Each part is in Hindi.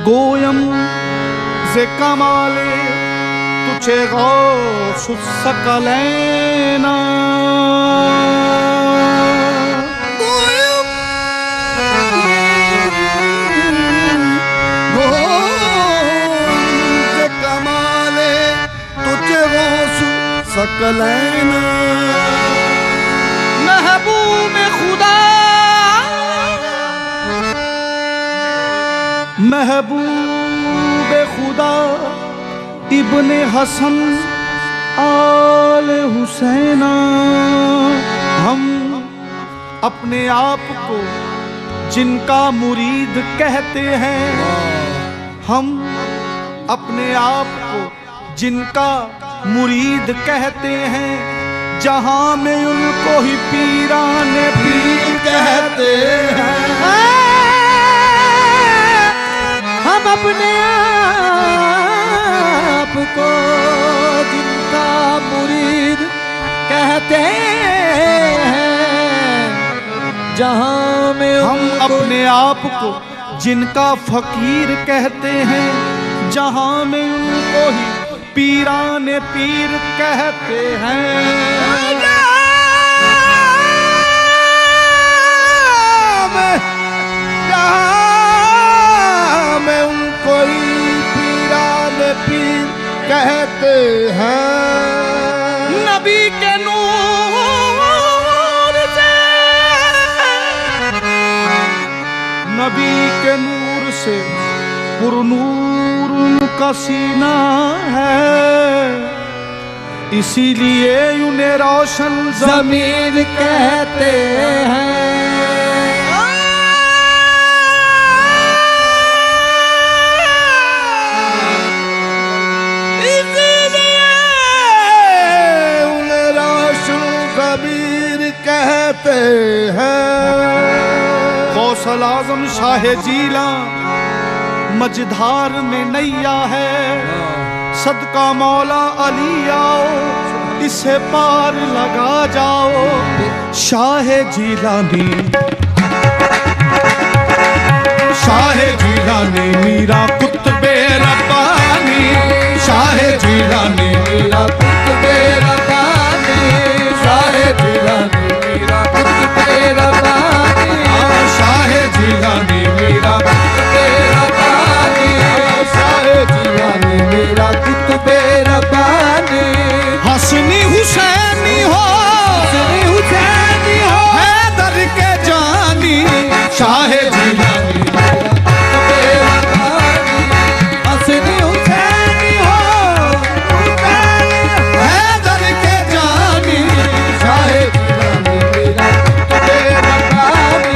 गोयम से कमाले तुझे गौस सकलैना। गोयम से कमाले तुझे गौस सकलैना। महबूब खुदा महबूब खुदा इब्ने हसन आल हुसैना। हम अपने आप को जिनका मुरीद कहते हैं, हम अपने आप को जिनका मुरीद कहते हैं, जहां में उनको ही पीराने पीर कहते हैं। हम अपने आप को जिनका मुरीद कहते हैं, जहां में हम अपने आप को जिनका फकीर कहते हैं, जहां में उनको ही पीराने पीर कहते हैं। में उनको ही पीराने पीर कहते हैं। नबी के नूर से, नबी के नूर से पुरनूर उनका सीना है, इसीलिए उन्हें रोशन ज़मीर कहते हैं। कहते हैं। गौसल आज़म शाह जीला मझधार में नैया है, सदका मौला अली आओ इसे पार लगा जाओ। शाह जीलानी शाह जीलानी मीरा कुतुबे रब्बानी। शाह जीलानी मीरा कुतुबे रब्बानी। शाह जीलानी शाह जीलानी मेरा कुतुबे रब्बानी। शाह जीलानी मेरा कुतुबे रब्बानी। हसनी हुसैनी हो, हसनी हुसैनी हो, हैदर के जानी। शाह जीलानी मेरा कुतुबे रब्बानी। हसनी हुसैनी हो, हैदर के जानी। शाह जीलानी मेरा कुतुबे रब्बानी।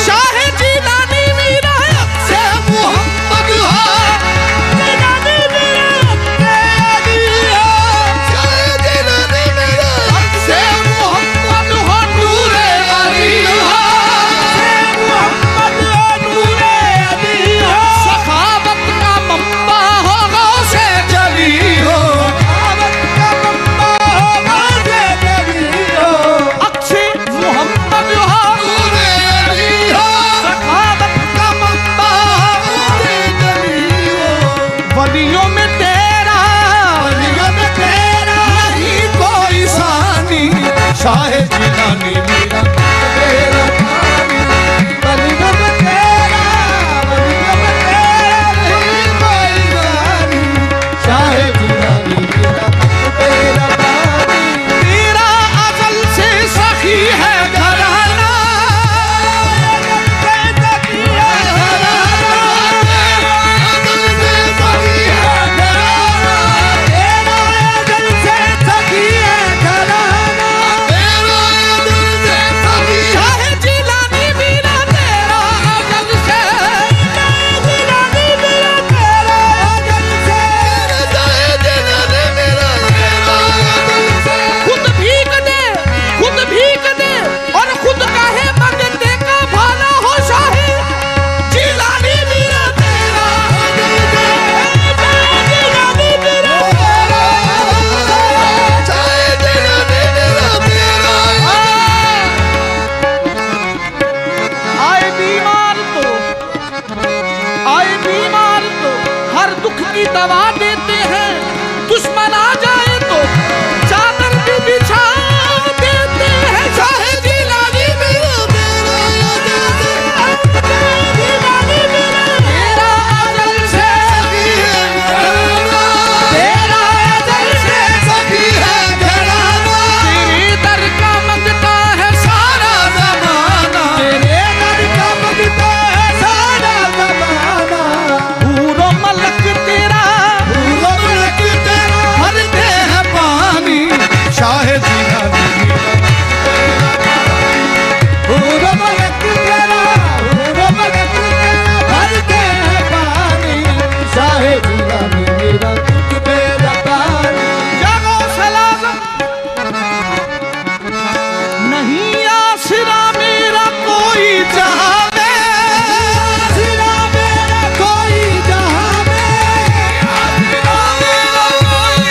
शाह जीलानी मेरा कुतुबे रब्बानी। बलियों में तेरा, बलियों में तेरा नहीं कोई जानी। शाह जीलानी मेरा कुतुबे रब्बानी। मेरा अज़ल से सखी है घराना, तेरा अज़ल से सखी है घराना। दवा देते हैं, दुश्मन आ जाए तो चादर भी बिछा देते हैं। शाहे जिलानी मेरा तेरा अजल से तेरा अजल से सभी है घराना, तेरे दर का मंगता है सारा ज़माना, तेरे दर का मंगता है सारा ज़माना। पूरो मलक तेरा पूरा मलक तेरा भरते हैं पानी। शाहे जिलानी पूरा मलक तेरा, पूरा मलक तेरा भरते हैं पानी। शाहे जिलानी मेरा कुछ मेरा पानी। जागो सलाम नहीं आसरा मेरा कोई जहां में, आसरा मेरा कोई जहां में, आसरा मेरा कोई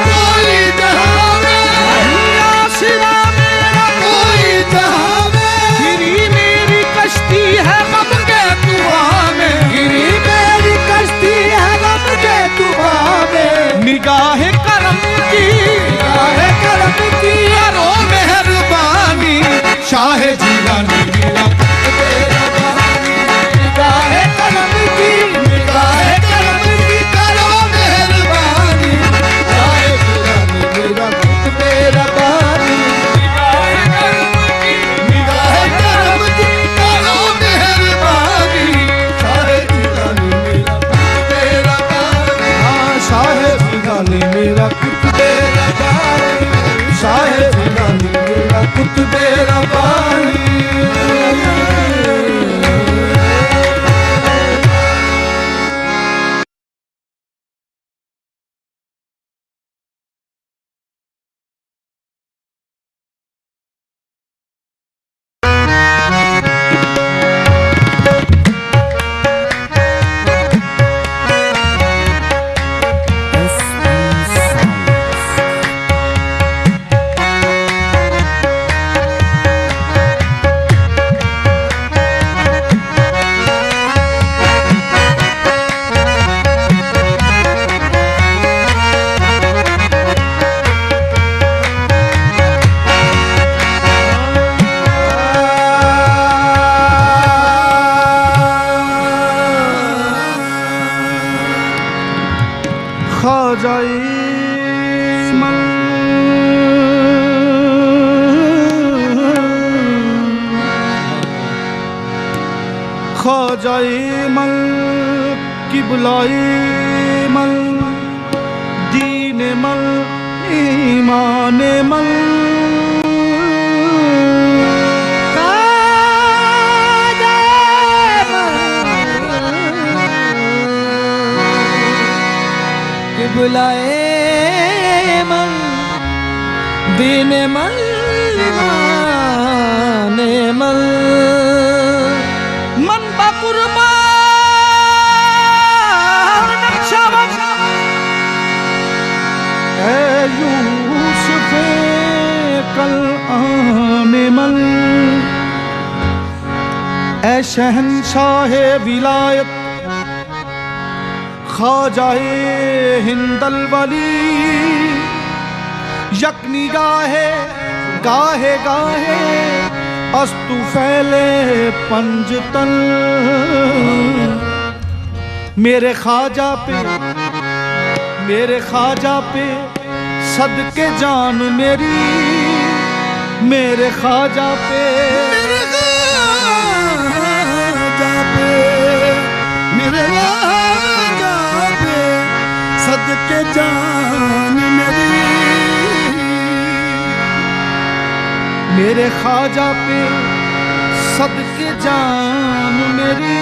कोई जहां में, नहीं आसरा मेरा कोई जहां में। गिरी मेरी कश्ती है गम के तूफान में, गिरी मेरी कश्ती है गम के तूफान में। निगाह करम की काहे करम की करो मेहरबानी। शाहे जिलानी मेरा तेरा बहानी। काहे करम की, काहे करम की करो मेहरबानी। काहे जिलानी मेरा कुछ मेरा बहानी। काहे करम की करो मेहरबानी। काहे जिलानी मेरा कुछ मेरा बहानी। हाँ शाहे जिलानी मेरा कुछ तेरा बहानी। शाहे जिलानी मेरा कुछ तेरा बहानी। ख्वाजाए मन ख्वाजाए मन किबलाए मन दीन मन ईमान मन बुलाए मन दीन मन माने मन। मन बकुर्बान नक्शबंद ऐ यूसुफ कल आने मन, ऐ शहंशाह विलायत ख्वाजाए हिंदल वली, यकनी गाहे गाहे अस्तु फैले पंजतन। मेरे ख्वाजा पे सदके जान मेरी, मेरे ख्वाजा पे मेरे राजा पे सदके जान मेरी। मेरे ख्वाजा पे सदके जान मेरी,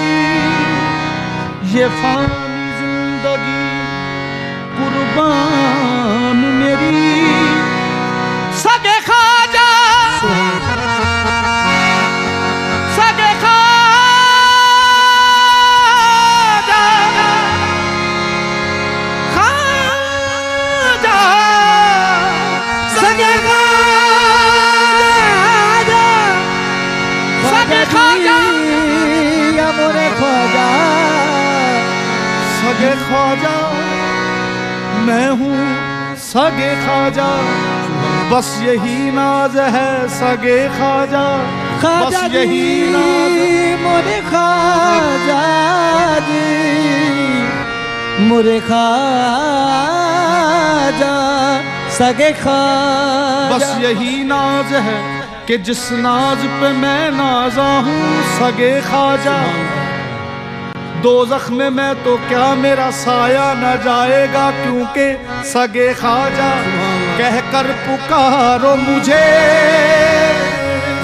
ये फानी जिंदगी कुर्बान मेरी। सगे ख्वाजा सगे ख्वाजा ख्वाजा सगे सगे ख्वाजा, मैं हूँ सगे ख्वाजा, बस यही नाज है सगे ख्वाजा, खाजा बस यही नाज है। मोरे खाजा जी, मोरे खाजा सगे खाजा, बस यही नाज है कि जिस नाज पे मैं नाजा हूँ सगे ख्वाजा। दोज़ख में मैं तो क्या मेरा साया न जाएगा, क्योंकि सगे ख्वाजा कह कर पुकारो मुझे,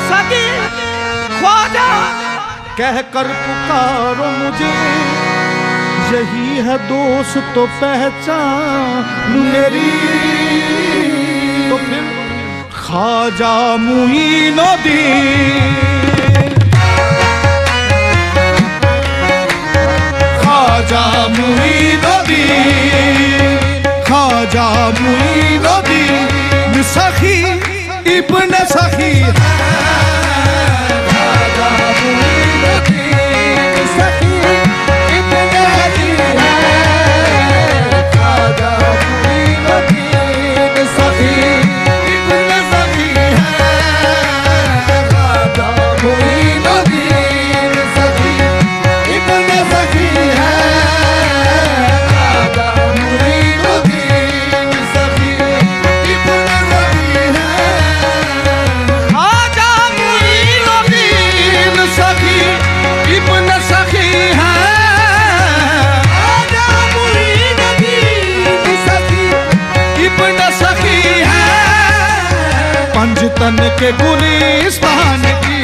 सगे ख्वाजा कह कर पुकारो मुझे, यही है दोस्त तो पहचान मेरी। तो फिर ख्वाजा मुईनुद्दीन, ख्वाजा मुईनुद्दीन, ख्वाजा मुईनुद्दीन सखी इब्न सखी है, खाजा मुईनुद्दीन सखी इब्न सखी है, खाजा मुईनुद्दीन सखी इब्न सखी है, खाजा मुईनुद्दीन सखी इब्न सखी है, खाजा मुईनुद्दीन सखी इब्न सखी है, ख्वाजा मुईनुद्दीन सखी इब्न सखी है, खाजा मुईनुद्दीन सखी इब्न सखी है। पंजतन के गुलिस्तान की,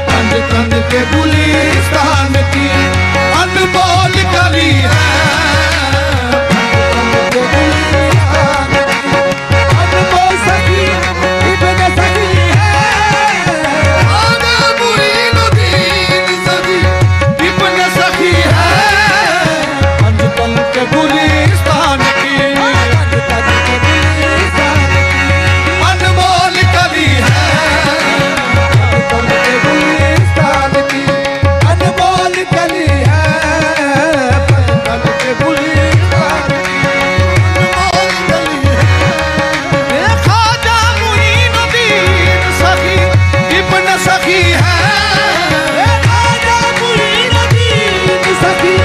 पंजतन के गुलिस्तान की अनमोल कली है, अनमोल सखी इब्न सखी है, ख्वाजा मुईनुद्दीन सखी इब्न सखी है। पंजतन के गुलिस्तान की अनमोल कली है, अनमोल कली है, पंजतन के गुलिस्तान की अनमोल कली है। ये ख्वाजा मुईनुद्दीन सखी इब्न सखी है, खाजा मुईनुद्दीन सखी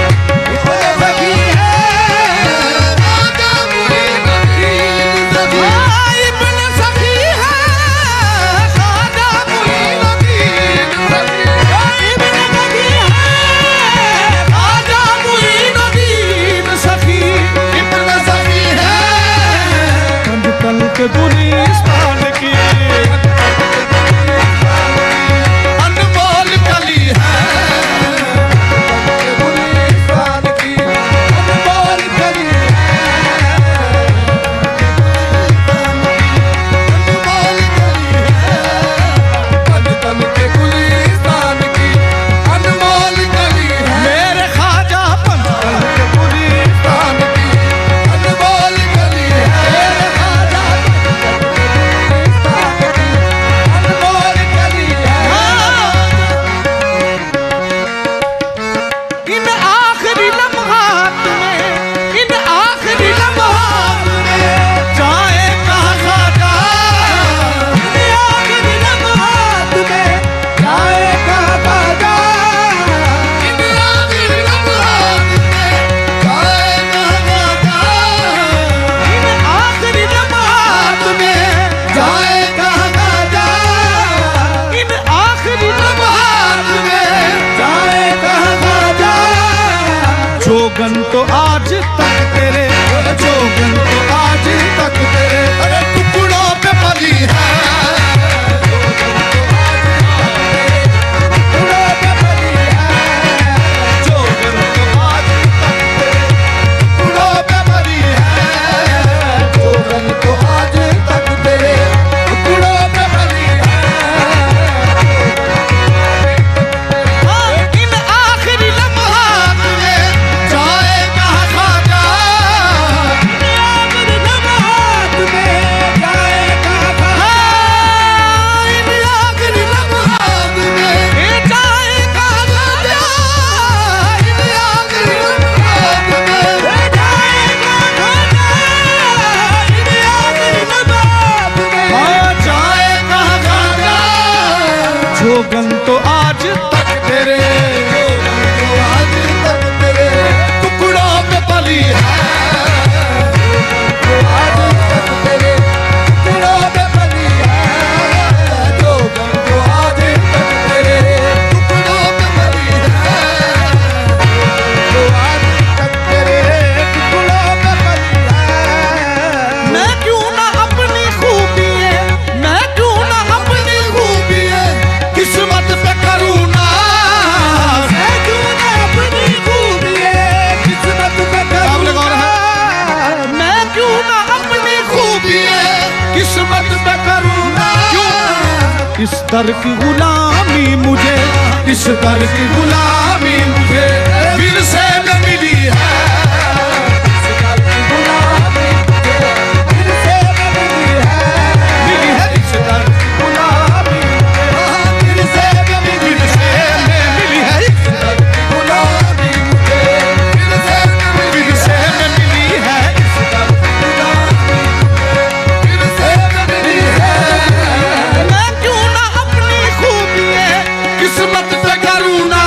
इब्न सखी है, ख्वाजा मुईनुद्दीन सखी इब्न सखी है, ख्वाजा मुईनुद्दीन सखी इब्न सखी है, ख्वाजा मुईनुद्दीन सखी इब्न सखी है। पंजतन के गुलिस्तान की अनमोल कली है, गुलिस्तान की अनमोल कली है, अनमोल कली है। पंजतन के गुलिस्तान की अनमोल कली है, मेरे ख्वाजा पंजतन के गुलिस्तान की अनमोल कली है, मेरे खाजा अनमोल कली है। इन आखिरी लम्हात में, इन आखिरी लम्हात में जाएगा ख्वाजा, आखिरी लम्हात में जाएगा खाजा, इन आखिरी लम्हात में जाएगा ख्वाजा, इन आखिरी लम्हात में जाएगा ख्वाजा, इन आखिरी लम्हात में जाएगा खाजा, जोगन तो आज तक तेरे, जोगन तो आज तक तेरे अरे टुकड़ों पे पली है, उड़ो पे पली है, जोगन तो आज तक तेरे टुकड़ों पे पली है, जोगन तो आज तक तेरे टुकड़ों पे पली है, इन आखिरी लम्हात में जाएगा ख्वाजा, आखिरी लम्हात में जाएगा खाजा, दर की गुलामी मुझे, इस दर की गुलामी मुझे फिर से न मिली है। इस दर की गुलामी मुझे फिर से न मिली है। मिली है इस दर की गुलामी मुझे फिर से न मिली है। मिली है इस दर की गुलामी मुझे फिर से न मिली फिर से न मिली है। इस दर की गुलामी फिर से न मिली है। मैं क्यों ना अपनी खूबियाँ किस्मत पे करूँ ना,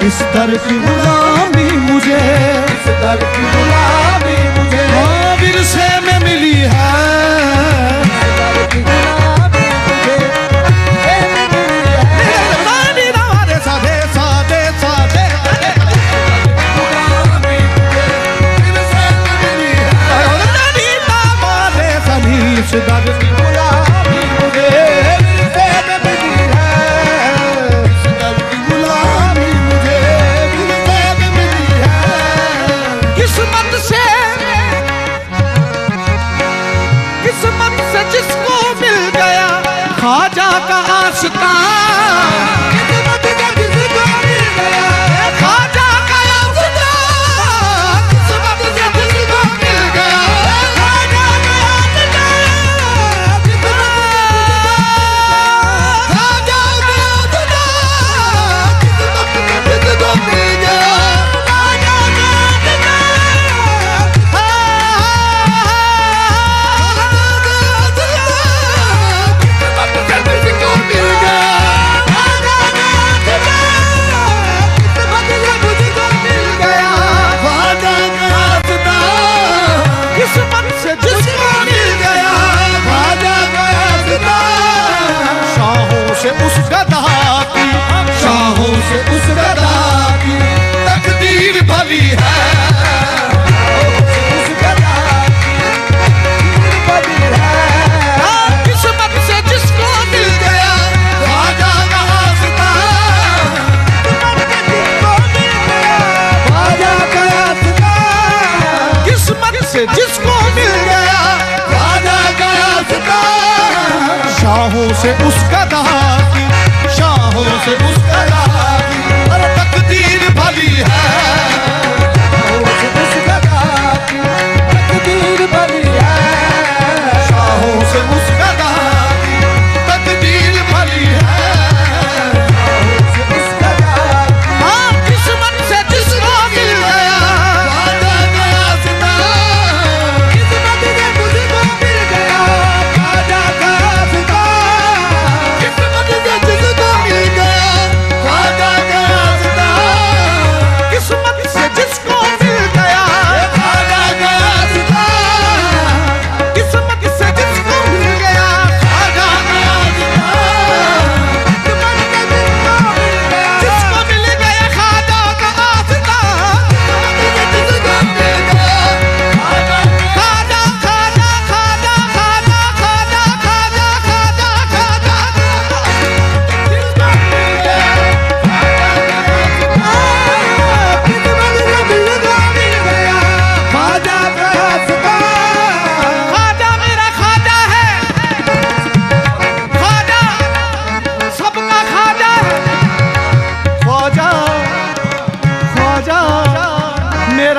इस दर की गुलामी मुझे, इस दर की गुलामी मुझे हाँ विरसे में मिली है। इस दर की गुलामी मुझे रानी राधे साधे साधे साधे गुलामी मुझे फिर से न मिली है। रानी दामादे सभी इस दर की गुलामी मुझे फिर से न मिली है। इस दर की गुलामी मुझे फिर से न मिली है। किस्मत से जिसको मिल गया ख्वाजा का आशिका, किस्मत से जिसको मिल गया ख्वाजा का आशिका, किस्मत से जिसको मिल गया ख्वाजा का आशिका, ख्वाजा का आशिका, किस्मत से जिसको मिल गया ख्वाजा का आशिका, किस्मत से जिसको मिल गया ख्वाजा का आशिका, शाहों से उस गदा की, शाहों से उस गदा की तकदीर भली है। उस गदा की बड़ी है। किस्मत से जिसको मिल गया ख्वाजा का आशिका, ख्वाजा का आशिका, किस्मत से जिसको मिल गया ख्वाजा का आशिका, शाहों से उस गदा की, शाहों से उस गदा की अरे तकदीर भली है। उस गदा की तकदीर बड़ी है। शाहों से उस गदा की तकदीर भली है। उस गदा की हाँ किस्मत से जिसको मिल गया ख्वाजा का आशिका, किस्मत से मुझको मिल गया ख्वाजा का आशिका, किस्मत से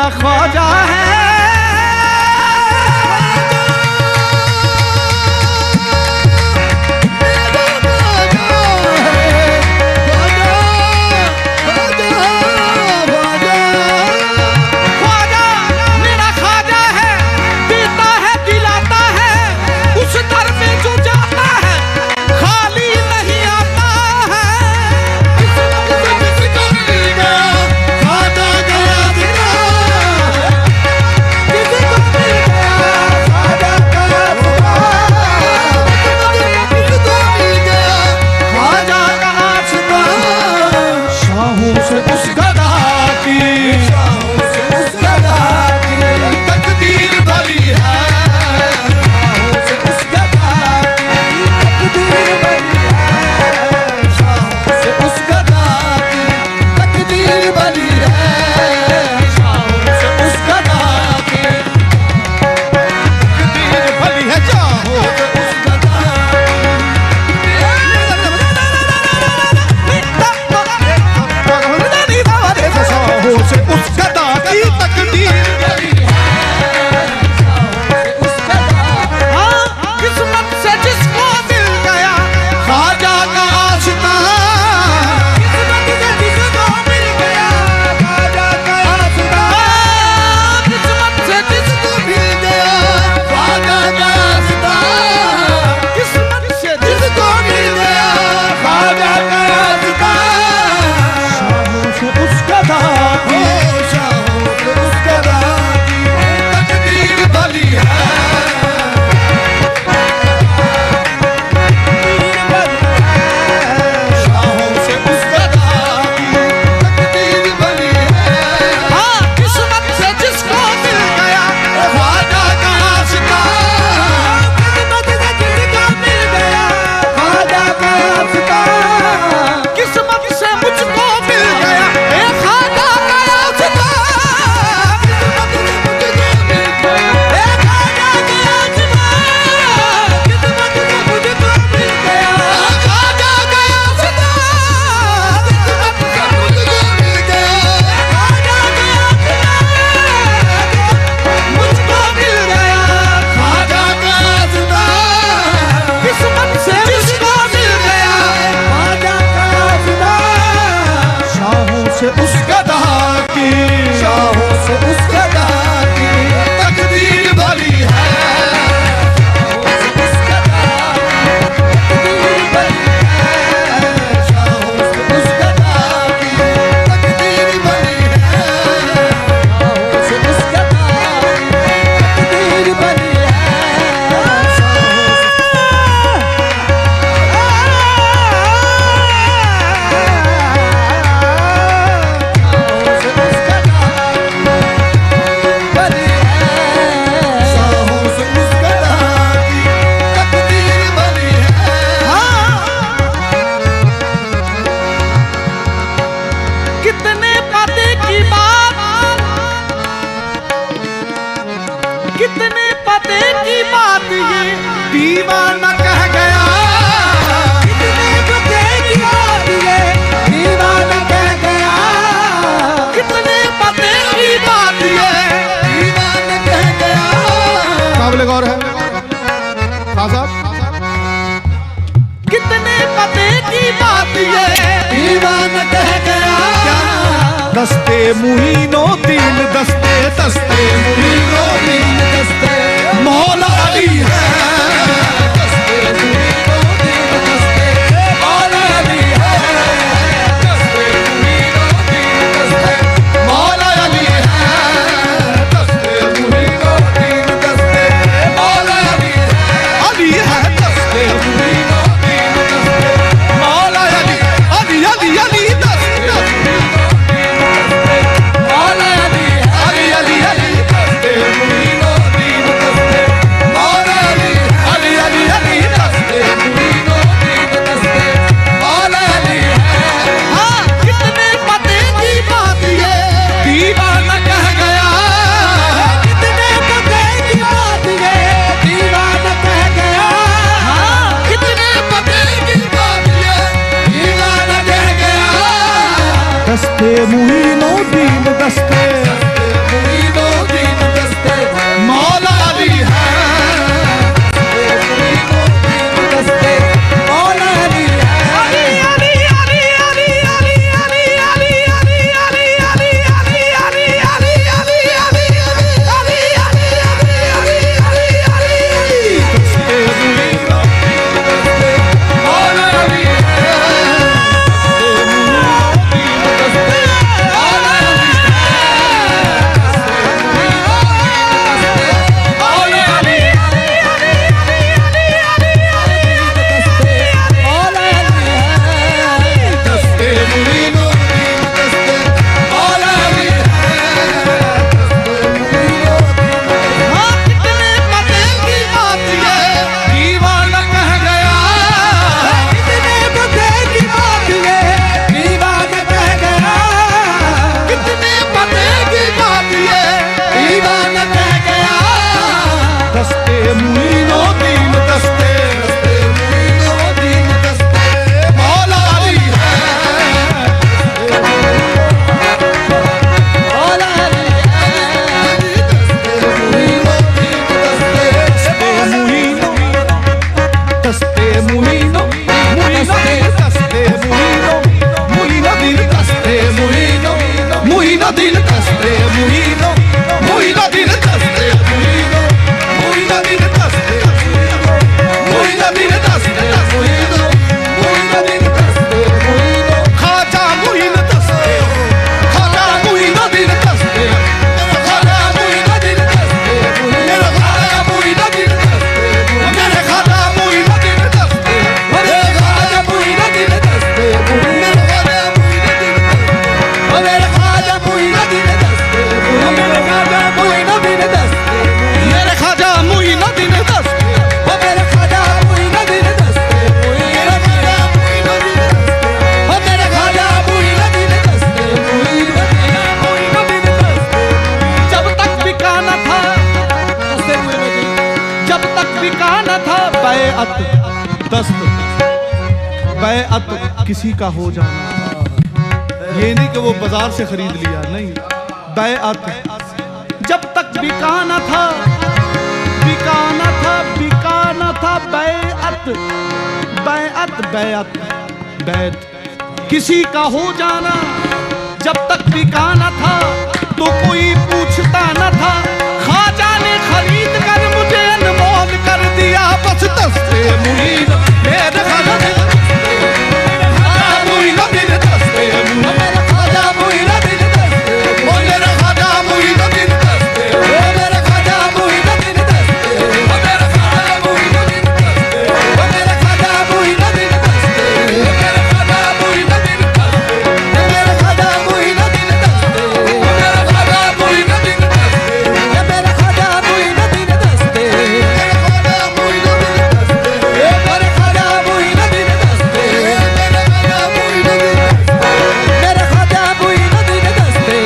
मेरा ख्वाजा है। कितने पते की बात ये दीवाना कह गया, कितने पते की बात ये दीवाना कह गया, कितने पते की बात ये दीवाना कह गया। काबिल गौर है खान साहब, कितने पते की बात ये दीवाना कह गया। दस्ते मुहीनो तीन दस्ते, दस्ते मुहीनो तीन दस्ते, मौला अली है। दस्ते मुहीनो तीन दस्ते, मौला अली है। दस्ते मुहीनो तीन दस्ते, मौला अली है। दस्ते मुहीनो तीन दस्ते, मौला अली है। अली है दस्ते मुहीनो तीन दस्ते, मौला अली, अली अली अली दस्ते दस्ते मुहीनो तीन दस्ते, बैअत दस्त, बैअत किसी का हो जाना, ये नहीं कि वो बाजार से खरीद लिया, नहीं, बैअत जब तक बिकाना था, बिकाना था, बिकाना था, बैअत बैअत बैअत बैत किसी का हो जाना, जब तक बिकाना था तो कोई पूछता न था, ख्वाजा ने खरीद कर मुझे अनमोल कर दिया, बस दस्ते मुईन मेरे ख्वाजा दिल, मुईन दिल दस्ते मेरे ख्वाजा मुईन दिल दस्ते, ओ मेरे ख्वाजा मुईन दिल दस्ते, ओ मेरे ख्वाजा मुईन दिल दस्ते, ओ मेरे ख्वाजा मुईन दिल दस्ते, ओ मेरे ख्वाजा मुईन दिल दस्ते, ओ मेरे ख्वाजा मुईन दिल दस्ते, ओ मेरे ख्वाजा मुईन दिल दस्ते, ओ मेरे ख्वाजा मुईन दिल दस्ते, ओ मेरे ख्वाजा मुईन दिल दस्ते, ओ मेरे ख्वाजा मुईन दिल दस्ते, ओ मेरे ख्वाजा मुईन दिल दस्ते, मेरे ख्वाजा मुईन दिल दस्ते, मेरे ख्वाजा मुईन दिल दस्ते,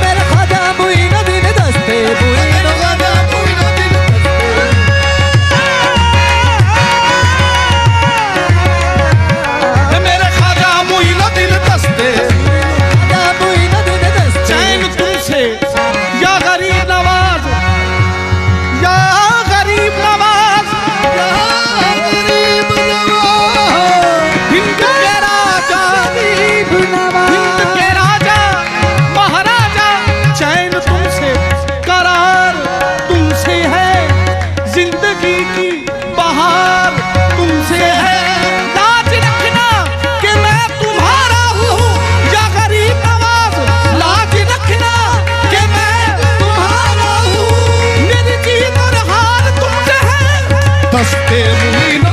मेरे ख्वाजा मुईन दिल दस्ते, मेरे ख्वाजा मुईन दिल दस्ते, मेरे ख्वाजा मुईन दिल दस्ते, ख्वाजा मुईन दिल दस्ते, चैन तुमसे या गरीब नवाज, या गरीब नवाज, या गरीब नवाज, हिंद के राजा, गरीब नवाज, हिंद के राजा महाराजा, चैन तुमसे करार तुमसे है, जिंदगी की बहार तुमसे है, लाज रखना कि मैं तुम्हारा हूँ, या गरीब नवाज, लाज रखना कि मैं तुम्हारा हूँ, मेरी जीत और हार तुमसे है, दस्ते मुईन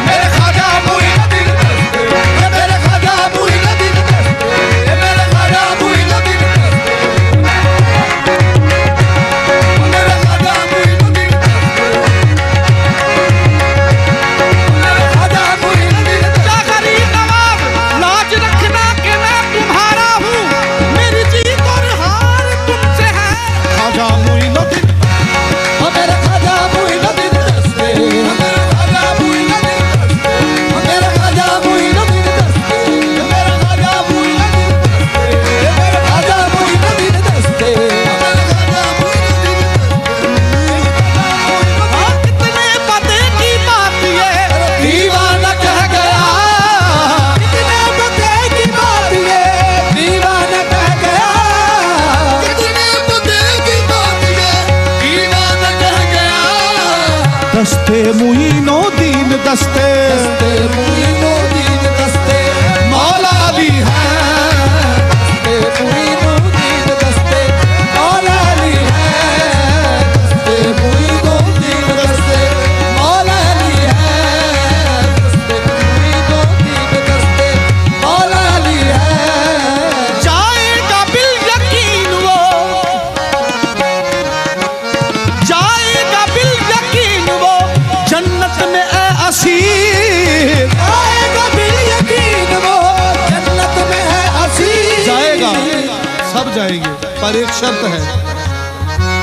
मेरे ख्वाजा मुईन दिल दस्ते, मेरे ख्वाजा मुईन दिल दस्ते, मेरे ख्वाजा मुईन दिल दस्ते, मेरे ख्वाजा मुईन दिल दस्ते, मेरे ख्वाजा मुईन दिल दस्ते, या गरीब नवाज, लाज रखना कि मैं तुम्हारा हूँ, मेरी जीत और हार तुमसे है, ख्वाजा मुईन दिल, मेरे ख्वाजा मुईन दिल दस्ते, मेरे ख्वाजा मुईन दिल दस्ते, मेरे ख्वाजा मुईन दिल दस्ते, मेरे ख्वाजा मुईन दिल दस्ते, मेरे ख्वाजा मुईन दिल दस्ते, मेरे ख्वाजा मुईन दिल दस्ते, कितने पते की बात ये दीवाना कह गया, कितने पते की बात ये दीवाना कह गया, कितने पते की बात ये दीवाना कह गया, दस्ते मुईनो दीन दस्ते, दस्ते मुईनो दीन दस्ते, मौला अली है, दस्ते मुईनो दीन दस्ते, मौला अली है, दस्ते मुईनो दीन दस्ते, मौला अली है, दस्ते मुईनो दीन दस्ते, मौला अली है, जाएगा बिल यकीन वो, जाएगा बिल यकीन वो जन्नत में ए असीर, आएगा बिल यकीन वो जन्नत में है असीर, जाएगा, सब जाएंगे, पर एक शर्त है,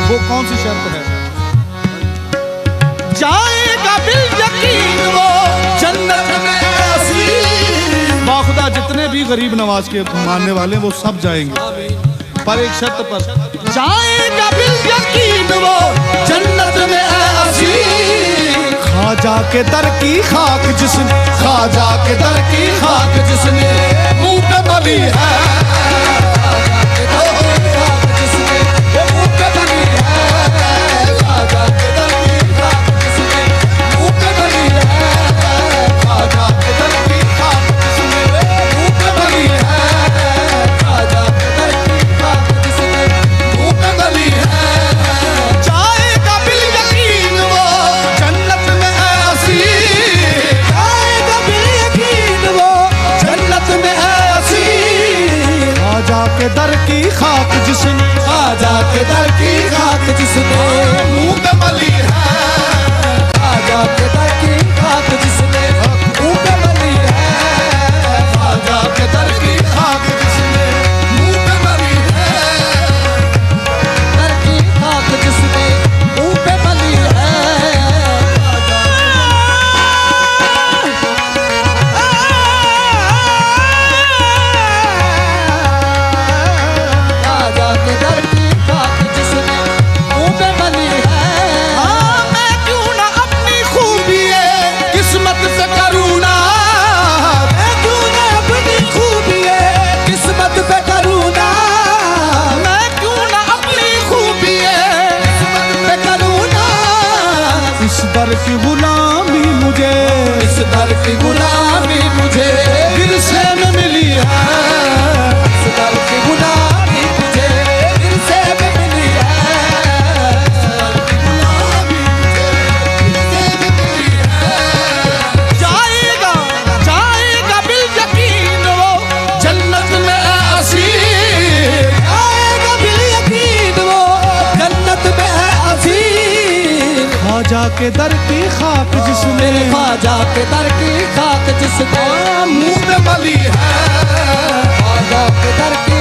वो कौन सी शर्त है, जाएगा बिल यकीन वो जन्नत में है असीर, बाखुदा जितने भी गरीब नवाज के मानने वाले हैं वो सब जाएंगे, पर एक शर्त पर, जाएगा बिल यकीन वो जन्नत में है असीर, ख्वाजा के दर की खाक जिसने, ख्वाजा के दर की खाक जिसने मुंह पे मली है, ख्वाजा के दर की खाक जिसने मुंह पे मली है, ख्वाजा के दर की खाक जिसने मुंह पे मली है, ख्वाजा के दर की खाक जिसने मुंह पे मली है, ख्वाजा के दर की खाक जिसने मुंह पे मली है, जाएगा बिल यकीन वो जन्नत में है असीर, जाएगा बिल यकीन वो जन्नत में है असीर, ख्वाजा के दर की खाक जिसने, ख्वाजा के दर की खाक जिसने मुंह पे मली है, ख्वाजा के दर की खाक जिसने मुंह पे मली है, ख्वाजा के दर की खाक जिसने मुंह पे मली है, दर की खाक जिसने की गुलामी मुझे विरसे में मिली है, असगर की गुलामी मुझे विरसे में मिली है, असगर की गुलामी मुझे विरसे में मिली है। जाएगा जाएगा बिल यकीन वो जन्नत में असीर, आएगा बिल यकीन वो जन्नत में है असीर। ख्वाजा के दर की खाक जिसने मेरे ख्वाजा के दर की खाक जिसने मुंह में मली है, ख्वाजा के दर की